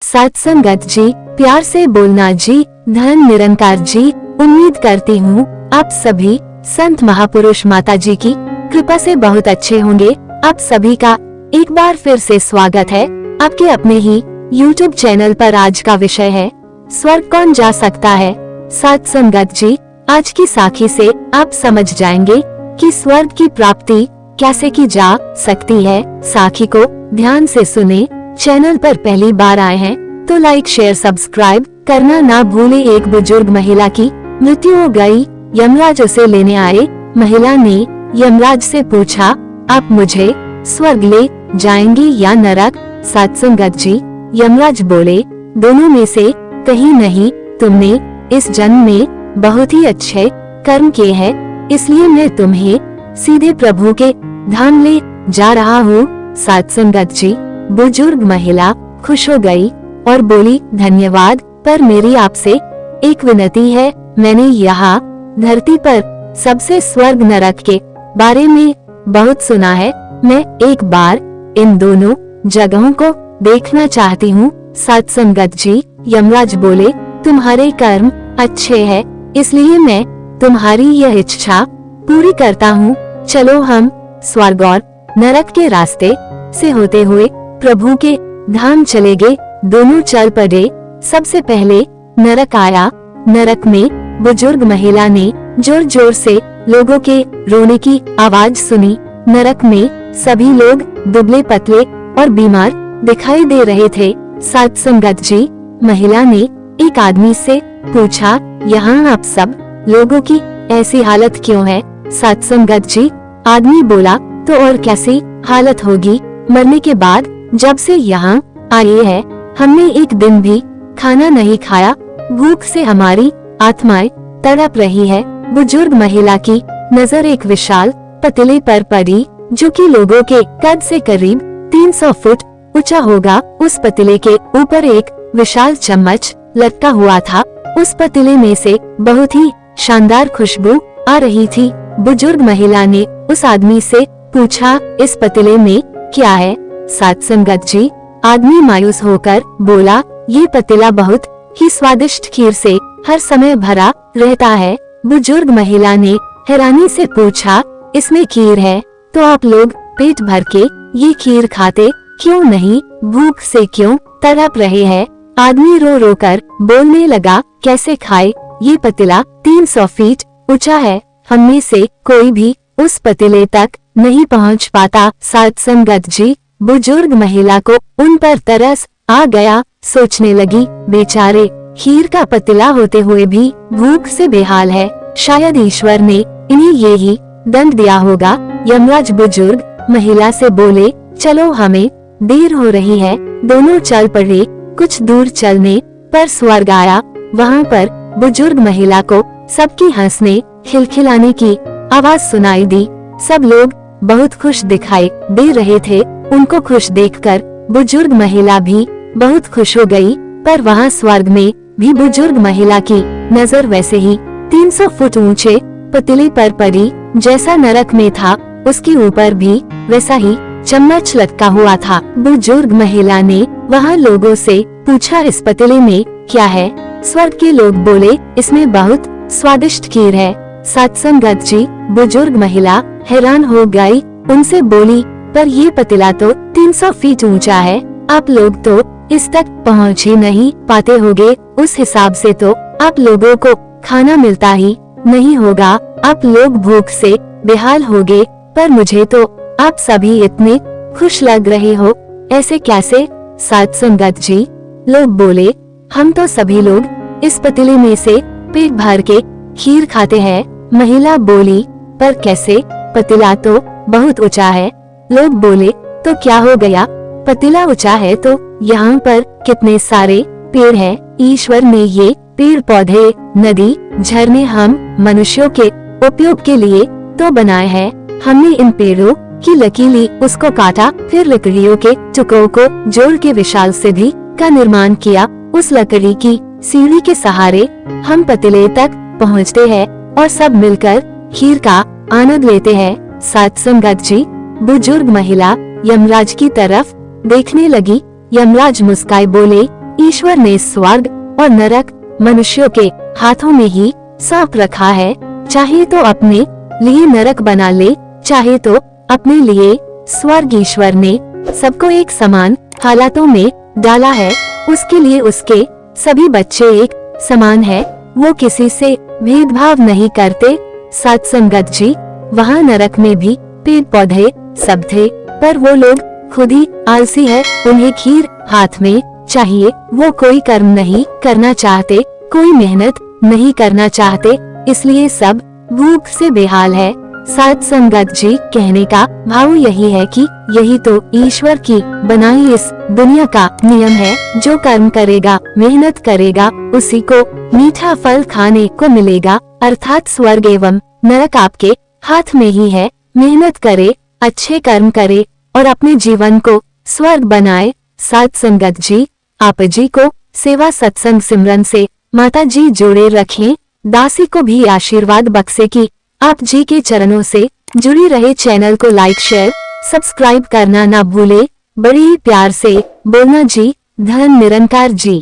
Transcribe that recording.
सत्संगत जी, प्यार से बोलना जी, धन निरंकार जी। उम्मीद करती हूँ आप सभी संत महापुरुष माता जी की कृपा से बहुत अच्छे होंगे। आप सभी का एक बार फिर से स्वागत है आपके अपने ही YouTube चैनल पर। आज का विषय है स्वर्ग कौन जा सकता है। सत्संगत जी, आज की साखी से आप समझ जाएंगे कि स्वर्ग की प्राप्ति कैसे की जा सकती है। साखी को ध्यान से सुने। चैनल पर पहली बार आए हैं तो लाइक शेयर सब्सक्राइब करना ना भूले। एक बुजुर्ग महिला की मृत्यु हो गई। यमराज उसे लेने आए। महिला ने यमराज से पूछा, आप मुझे स्वर्ग ले जाएंगे या नरक। सत्संगत जी, यमराज बोले, दोनों में से कहीं नहीं। तुमने इस जन्म में बहुत ही अच्छे कर्म किए हैं, इसलिए मैं तुम्हें सीधे प्रभु के धाम ले जा रहा हूँ। सत्संगत जी, बुजुर्ग महिला खुश हो गई और बोली, धन्यवाद, पर मेरी आपसे एक विनती है। मैंने यहाँ धरती पर सबसे स्वर्ग नरक के बारे में बहुत सुना है। मैं एक बार इन दोनों जगहों को देखना चाहती हूँ। सत्संगत जी, यमराज बोले, तुम्हारे कर्म अच्छे हैं, इसलिए मैं तुम्हारी यह इच्छा पूरी करता हूँ। चलो हम स्वर्ग और नरक के रास्ते से होते हुए प्रभु के धाम चले गए। दोनों चल पड़े। सबसे पहले नरक आया। नरक में बुजुर्ग महिला ने जोर जोर से लोगों के रोने की आवाज सुनी। नरक में सभी लोग दुबले पतले और बीमार दिखाई दे रहे थे। सत्संगत जी, महिला ने एक आदमी से पूछा, यहाँ आप सब लोगों की ऐसी हालत क्यों है। सत्संगत जी, आदमी बोला, तो और कैसी हालत होगी, मरने के बाद जब से यहाँ आए हैं हमने एक दिन भी खाना नहीं खाया। भूख से हमारी आत्माएं तड़प रही है। बुजुर्ग महिला की नजर एक विशाल पतीले पर पड़ी, जो कि लोगों के कद से करीब 300 फुट ऊंचा होगा। उस पतीले के ऊपर एक विशाल चम्मच लटका हुआ था। उस पतीले में से बहुत ही शानदार खुशबू आ रही थी। बुजुर्ग महिला ने उस आदमी से पूछा, इस पतीले में क्या है। सत्संगत जी, आदमी मायूस होकर बोला, ये पतीला बहुत ही स्वादिष्ट खीर से हर समय भरा रहता है। बुजुर्ग महिला ने हैरानी से पूछा, इसमें खीर है तो आप लोग पेट भर के ये खीर खाते क्यों नहीं, भूख से क्यों तड़प रहे हैं। आदमी रो रो कर बोलने लगा, कैसे खाए, ये पतीला 300 फीट ऊंचा है, हम में से कोई भी उस पतीले तक नहीं पहुंच पाता। सत्संगत जी, बुजुर्ग महिला को उन पर तरस आ गया। सोचने लगी, बेचारे खीर का पतीला होते हुए भी भूख से बेहाल है, शायद ईश्वर ने इन्हें यही दंड दिया होगा। यमराज बुजुर्ग महिला से बोले, चलो हमें देर हो रही है। दोनों चल पड़े। कुछ दूर चलने पर स्वर्ग आया। वहाँ पर बुजुर्ग महिला को सबकी हंसने खिलखिलाने की आवाज सुनाई दी। सब लोग बहुत खुश दिखाई दे रहे थे। उनको खुश देखकर बुजुर्ग महिला भी बहुत खुश हो गई। पर वहाँ स्वर्ग में भी बुजुर्ग महिला की नजर वैसे ही 300 फुट ऊंचे पतीले पर पड़ी जैसा नरक में था। उसके ऊपर भी वैसा ही चम्मच लटका हुआ था। बुजुर्ग महिला ने वहाँ लोगों से पूछा, इस पतीले में क्या है। स्वर्ग के लोग बोले, इसमें बहुत स्वादिष्ट खीर है। सत्संगत जी, बुजुर्ग महिला हैरान हो गई। उनसे बोली, पर ये पतीला तो 300 फीट ऊंचा है, आप लोग तो इस तक पहुंच ही नहीं पाते होगे। उस हिसाब से तो आप लोगों को खाना मिलता ही नहीं होगा, आप लोग भूख से बेहाल होगे। पर मुझे तो आप सभी इतने खुश लग रहे हो, ऐसे कैसे। सत्संगत जी, लोग बोले, हम तो सभी लोग इस पतीले में से पेट भर के खीर खाते हैं। महिला बोली, पर कैसे, पतीला तो बहुत ऊंचा है। लोग बोले, तो क्या हो गया, पतीला ऊंचा है तो यहाँ पर कितने सारे पेड़ हैं। ईश्वर ने ये पेड़ पौधे, नदी, झरने हम मनुष्यों के उपयोग के लिए तो बनाए हैं। हमने इन पेड़ों की लकीली उसको काटा, फिर लकड़ियों के टुकड़ों को जोड़ के विशाल सीढ़ी का निर्माण किया। उस लकड़ी की सीढ़ी के सहारे हम पतीले तक पहुँचते हैं और सब मिलकर खीर का आनंद लेते हैं। सत्संगत जी, बुजुर्ग महिला यमराज की तरफ देखने लगी। यमराज मुस्काए बोले, ईश्वर ने स्वर्ग और नरक मनुष्यों के हाथों में ही सौंप रखा है। चाहे तो अपने लिए नरक बना ले, चाहे तो अपने लिए स्वर्ग। ईश्वर ने सबको एक समान हालातों में डाला है, उसके लिए उसके सभी बच्चे एक समान है, वो किसी से भेदभाव नहीं करते। सत्संगत जी, वहाँ नरक में भी पेड़ पौधे सब थे, पर वो लोग खुद ही आलसी है, उन्हें खीर हाथ में चाहिए, वो कोई कर्म नहीं करना चाहते, कोई मेहनत नहीं करना चाहते, इसलिए सब भूख से बेहाल है। सत्संगत जी, कहने का भाव यही है कि यही तो ईश्वर की बनाई इस दुनिया का नियम है, जो कर्म करेगा, मेहनत करेगा, उसी को मीठा फल खाने को मिलेगा। अर्थात स्वर्ग एवं नरक आपके हाथ में ही है। मेहनत करे, अच्छे कर्म करे और अपने जीवन को स्वर्ग बनाए। सत्संगत जी, आप जी को सेवा सत्संग सिमरन से माता जी जोड़े रखें, दासी को भी आशीर्वाद बख्शे कि आप जी के चरणों से जुड़ी रहे। चैनल को लाइक शेयर सब्सक्राइब करना ना भूले। बड़े ही प्यार से बोलना जी। धन निरंकार जी।